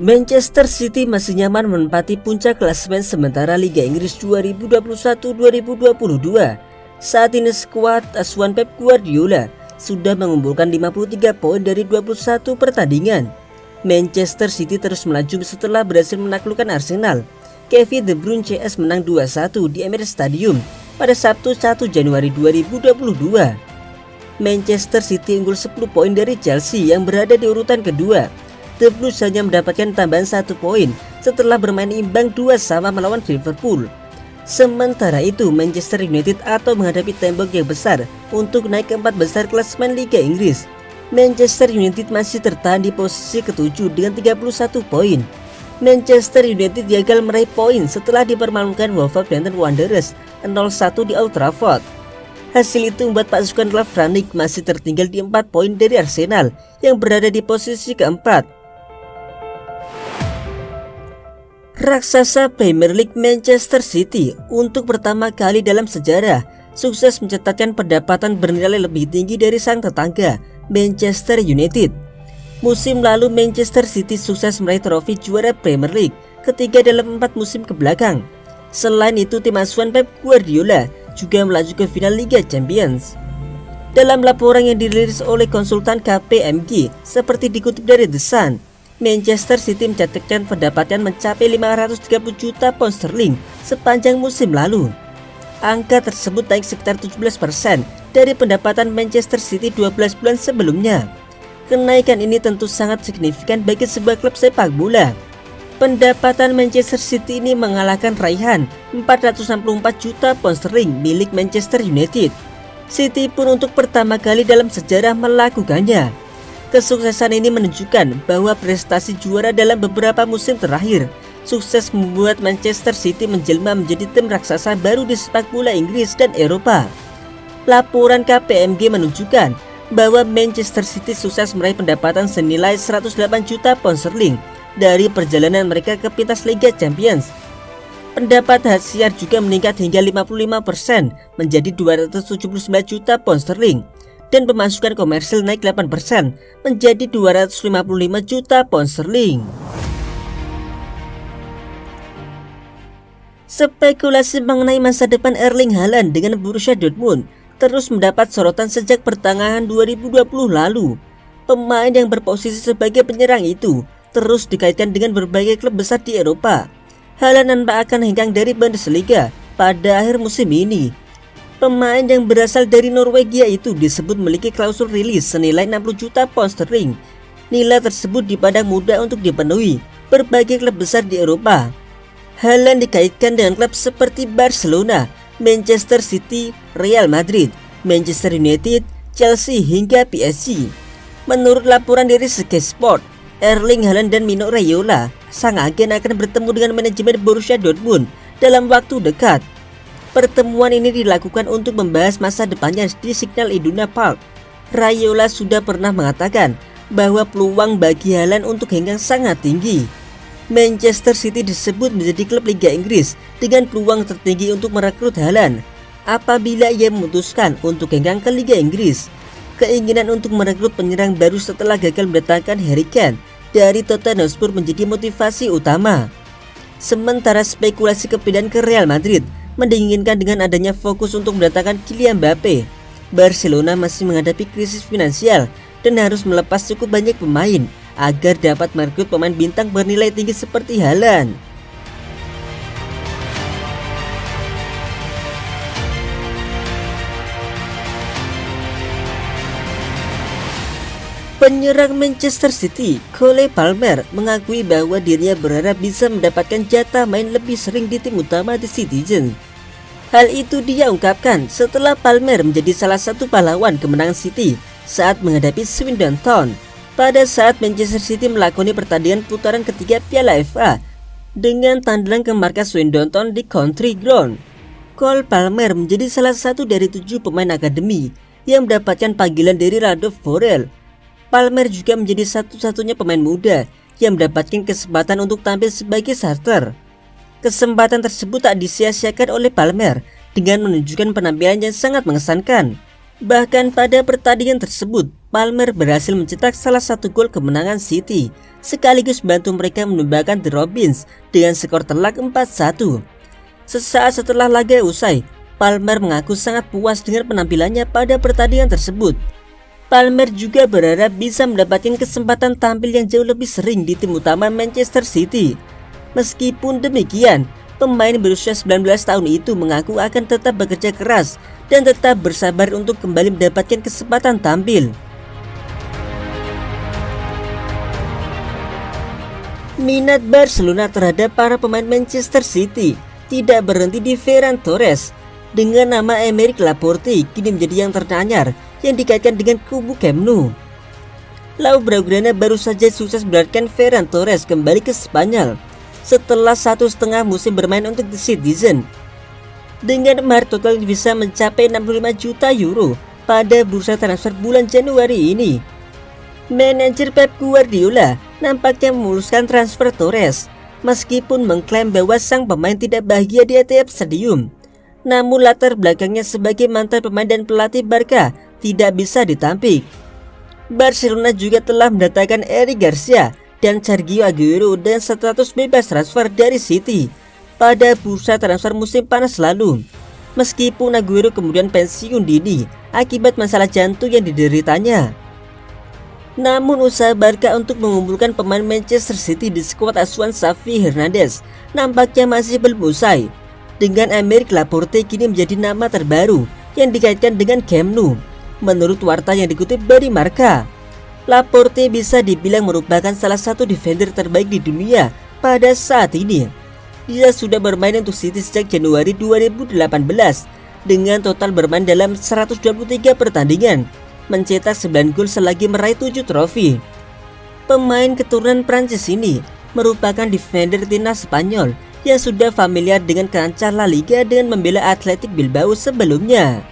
Manchester City masih nyaman menempati puncak klasemen sementara Liga Inggris 2021-2022. Saat ini skuad asuhan Pep Guardiola sudah mengumpulkan 53 poin dari 21 pertandingan. Manchester City terus melaju setelah berhasil menaklukkan Arsenal. Kevin De Bruyne CS menang 2-1 di Emirates Stadium pada Sabtu 1 Januari 2022. Manchester City unggul 10 poin dari Chelsea yang berada di urutan kedua. The Blues hanya mendapatkan tambahan 1 poin setelah bermain imbang 2-2 melawan Liverpool. Sementara itu, Manchester United atau menghadapi tembok yang besar untuk naik ke 4 besar klasemen Liga Inggris. Manchester United masih tertahan di posisi ke-7 dengan 31 poin. Manchester United gagal meraih poin setelah dipermalukan Wolverhampton Wanderers 0-1 di Old Trafford. Hasil itu membuat pasukan Ralf Rangnick masih tertinggal di 4 poin dari Arsenal yang berada di posisi keempat. Raksasa Premier League Manchester City untuk pertama kali dalam sejarah sukses mencatatkan pendapatan bernilai lebih tinggi dari sang tetangga Manchester United. Musim lalu Manchester City sukses meraih trofi juara Premier League ketiga dalam 4 musim kebelakang. Selain itu, tim asuhan Pep Guardiola juga melaju ke final Liga Champions. Dalam laporan yang dirilis oleh konsultan KPMG seperti dikutip dari The Sun, Manchester City mencatatkan pendapatan mencapai 530 juta pound sterling sepanjang musim lalu. Angka tersebut naik sekitar 17% dari pendapatan Manchester City 12 bulan sebelumnya. Kenaikan ini tentu sangat signifikan bagi sebuah klub sepak bola. Pendapatan Manchester City ini mengalahkan raihan 464 juta pound sterling milik Manchester United. City pun untuk pertama kali dalam sejarah melakukannya. Kesuksesan ini menunjukkan bahwa prestasi juara dalam beberapa musim terakhir sukses membuat Manchester City menjelma menjadi tim raksasa baru di sepak bola Inggris dan Eropa. Laporan KPMG menunjukkan bahwa Manchester City sukses meraih pendapatan senilai 108 juta pound sterling dari perjalanan mereka ke pentas Liga Champions. Pendapat Hatsiar juga meningkat hingga 55% menjadi 279 juta pound sterling. Dan pemasukan komersil naik 8% menjadi 255 juta pound sterling. Spekulasi mengenai masa depan Erling Haaland dengan Borussia Dortmund terus mendapat sorotan sejak pertengahan 2020 lalu. Pemain yang berposisi sebagai penyerang itu terus dikaitkan dengan berbagai klub besar di Eropa. Haaland nampak akan hengkang dari Bundesliga pada akhir musim ini. Pemain yang berasal dari Norwegia itu disebut memiliki klausul rilis senilai 60 juta pound sterling. Nilai tersebut dipandang mudah untuk dipenuhi berbagai klub besar di Eropa. Haaland dikaitkan dengan klub seperti Barcelona, Manchester City, Real Madrid, Manchester United, Chelsea hingga PSG. Menurut laporan dari Sky Sport, Erling Haaland dan Mino Raiola, sang agen, akan bertemu dengan manajemen Borussia Dortmund dalam waktu dekat. Pertemuan ini dilakukan untuk membahas masa depannya di Signal Iduna Park. Raiola sudah pernah mengatakan bahwa peluang bagi Haaland untuk hengkang sangat tinggi. Manchester City disebut menjadi klub Liga Inggris dengan peluang tertinggi untuk merekrut Haaland apabila ia memutuskan untuk hengkang ke Liga Inggris. Keinginan untuk merekrut penyerang baru setelah gagal mendatangkan Harry Kane dari Tottenham Hotspur menjadi motivasi utama. Sementara spekulasi kepindahan ke Real Madrid mendinginkan dengan adanya fokus untuk mendatangkan Kylian Mbappe. Barcelona masih menghadapi krisis finansial dan harus melepas cukup banyak pemain agar dapat merekrut pemain bintang bernilai tinggi seperti Haaland. Penyerang Manchester City, Cole Palmer, mengakui bahwa dirinya berharap bisa mendapatkan jatah main lebih sering di tim utama The Citizen. Hal itu dia ungkapkan setelah Palmer menjadi salah satu pahlawan kemenangan City saat menghadapi Swindon Town pada saat Manchester City melakoni pertandingan putaran ketiga Piala FA dengan tandangan ke markas Swindon Town di Country Ground. Cole Palmer menjadi salah satu dari 7 pemain akademi yang mendapatkan panggilan dari Ralph Vorel. Palmer juga menjadi satu-satunya pemain muda yang mendapatkan kesempatan untuk tampil sebagai starter. Kesempatan tersebut tak disia-siakan oleh Palmer dengan menunjukkan penampilan yang sangat mengesankan. Bahkan pada pertandingan tersebut, Palmer berhasil mencetak salah satu gol kemenangan City, sekaligus bantu mereka menumbalkan The Robins dengan skor telak 4-1. Sesaat setelah laga usai, Palmer mengaku sangat puas dengan penampilannya pada pertandingan tersebut. Palmer juga berharap bisa mendapatkan kesempatan tampil yang jauh lebih sering di tim utama Manchester City. Meskipun demikian, pemain berusia 19 tahun itu mengaku akan tetap bekerja keras dan tetap bersabar untuk kembali mendapatkan kesempatan tampil. Minat Barcelona terhadap para pemain Manchester City tidak berhenti di Ferran Torres. Dengan nama Aymeric Laporte kini menjadi yang teranyar yang dikaitkan dengan kubu Camp Nou. Lau Blaugrana baru saja sukses membenarkan Ferran Torres kembali ke Spanyol setelah 1,5 musim bermain untuk The Citizen. Dengan mahar total bisa mencapai 65 juta euro pada bursa transfer bulan Januari ini. Manajer Pep Guardiola nampaknya memuluskan transfer Torres, meskipun mengklaim bahwa sang pemain tidak bahagia di Etihad Stadium. Namun latar belakangnya sebagai mantan pemain dan pelatih Barca tidak bisa ditampik. Barcelona juga telah mendatangkan Eric Garcia dan Sergio Aguero dengan status bebas transfer dari City pada bursa transfer musim panas lalu. Meskipun Aguero kemudian pensiun dini akibat masalah jantung yang dideritanya. Namun usaha Barca untuk mengumpulkan pemain Manchester City di skuad asuhan Xavi Hernandez nampaknya masih belum usai. Dengan Aymeric Laporte kini menjadi nama terbaru yang dikaitkan dengan Camp Nou. Menurut warta yang dikutip dari Marca, Laporte bisa dibilang merupakan salah satu defender terbaik di dunia pada saat ini. Dia sudah bermain untuk City sejak Januari 2018 dengan total bermain dalam 123 pertandingan, mencetak 9 gol selagi meraih 7 trofi. Pemain keturunan Prancis ini merupakan defender timnas Spanyol yang sudah familiar dengan kancah La Liga dengan membela Athletic Bilbao sebelumnya.